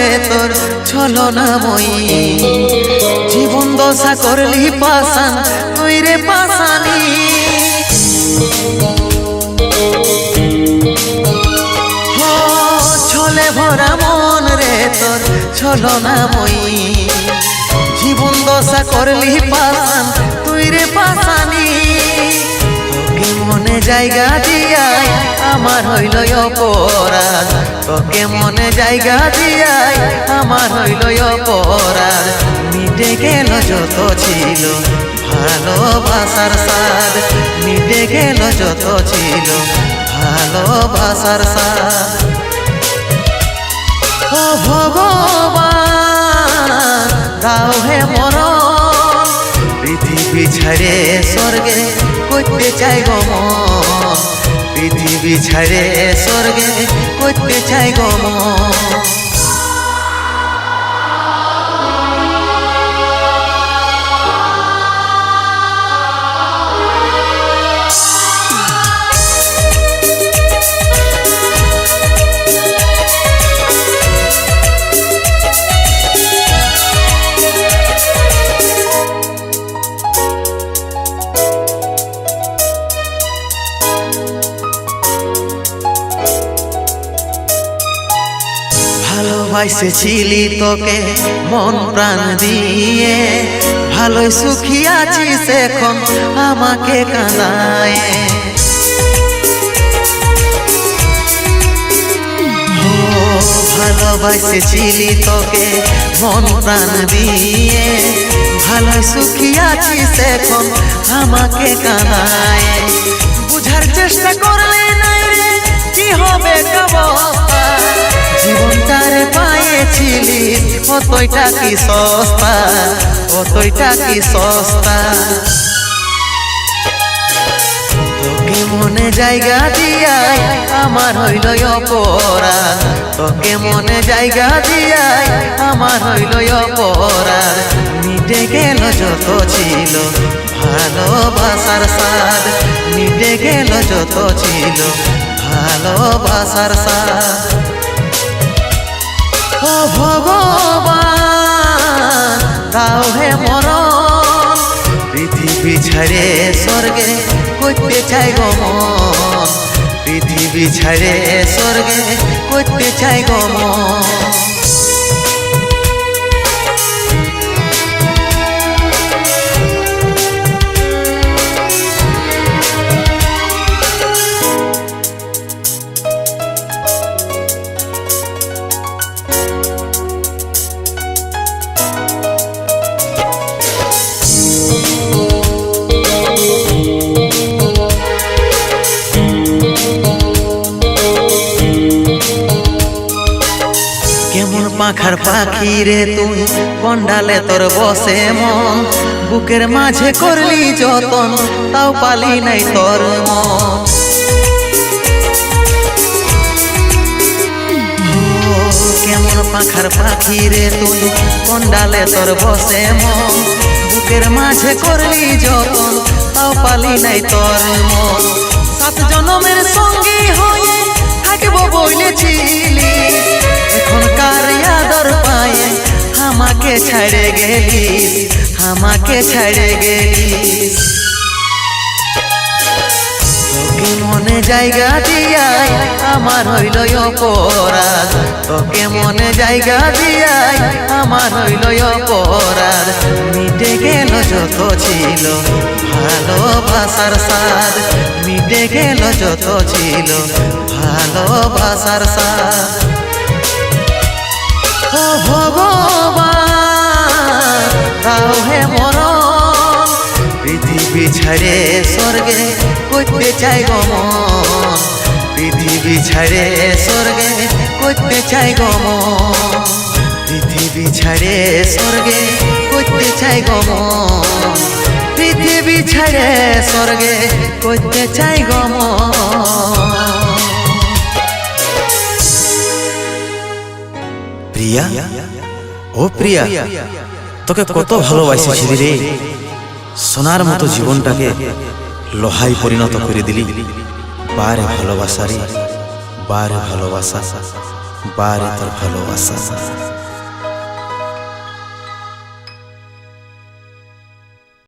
রে তোর ছলনাময়ী। জীবন দশা করলি পাশান তুই রে পাশানি। ছলে ভরা মন রে তোর ছলনাময়ী। জীবন দশা করলি পাশান তুই রে পাশানি। তোকে মনে জায়গা দিয়াই আমার হইল অপরাধ। তোকে মনে জায়গা দিয়াই আমার হইল অপরাধ। মিটে গেল যত ছিল ভালোবাসার স্বাদ। মিটে গেল যত ছিল ভালোবাসার স্বাদ। ও ভগবান দাও হে মরণ। পৃথিবী ছেড়ে স্বর্গে করতে চাই গো মন। পৃথিবী ছেড়ে স্বর্গে করতে চাই গো মন। ভালোবাসেছিলি তোকে মন প্রাণ দিয়ে। ভালোই সুখী আছিস এখন আমাকে কাঁদায়। ভালোবাসেছিলি তোকে মন প্রাণ দিয়ে। ভালোই সুখী আছিস এখন আমাকে কাঁদায়। বুঝার চেষ্টা করলে নাই রে কি হবে অবস্থা। জীবনটারে পাইছিলি কতইটা কি সস্তা। কতইটা কি সস্তা। তোকে মনে জায়গা দিয়াই আমার হইল অপরাধ। তোকে মনে জায়গা দিয়াই আমার হইল অপরাধ। মিটে গেল যত ছিল ভালোবাসার স্বাদ। মিটে গেল যত ছিল ভালোবাসার স্বাদ। ও ভগবান দাও হে মরণ। পৃথিবী ছেড়ে স্বর্গে করতে চাই গো মন। পৃথিবী ছেড়ে স্বর্গে করতে চাই গো মন। কেমন পাখার পাখি রে তুই কন্ডালে তোর বসে মন। বুকের মাঝে করলি যতন তাও পালি নাই তোর মন। কেমন পাখার পাখি রে তুই কন্ডালে তোর বসে মন। বুকের মাঝে করলি যতন তাও পালি নাই তোর মন। 7 জনমের সঙ্গী হয়ে থাকবো বলেছিলি। এখনকার আদর পায়ে আমাকে ছেড়ে গেলিস। আমাকে ছেড়ে গেলিস। তোকে মনে জায়গা দিয়াই আমার হইল অপরাধ। তোকে মনে জায়গা দিয়াই আমার হইল অপরাধ। মিটে গেল যত ছিল ভালোবাসার স্বাদ। মিটে গেল যত ছিল ভালোবাসার স্বাদ। ও ভগবান দাও হে মরণ। পৃথিবী ছেড়ে স্বর্গে করতে চাই গো মন। পৃথিবী ছেড়ে স্বর্গে করতে চাই গো মন। পৃথিবী ছেড়ে স্বর্গে করতে চাই গো মন। পৃথিবী ছেড়ে স্বর্গে করতে চাই গো মন। প্রিয়া, ও প্রিয়া, তোকে কত ভালোবাসিছি রে। সোনার মতো জীবনটাকে লোহায় পরিণত করে দিলি। বারে ভালোবাসা রে, বারে ভালোবাসা। বারে তোর ভালোবাসা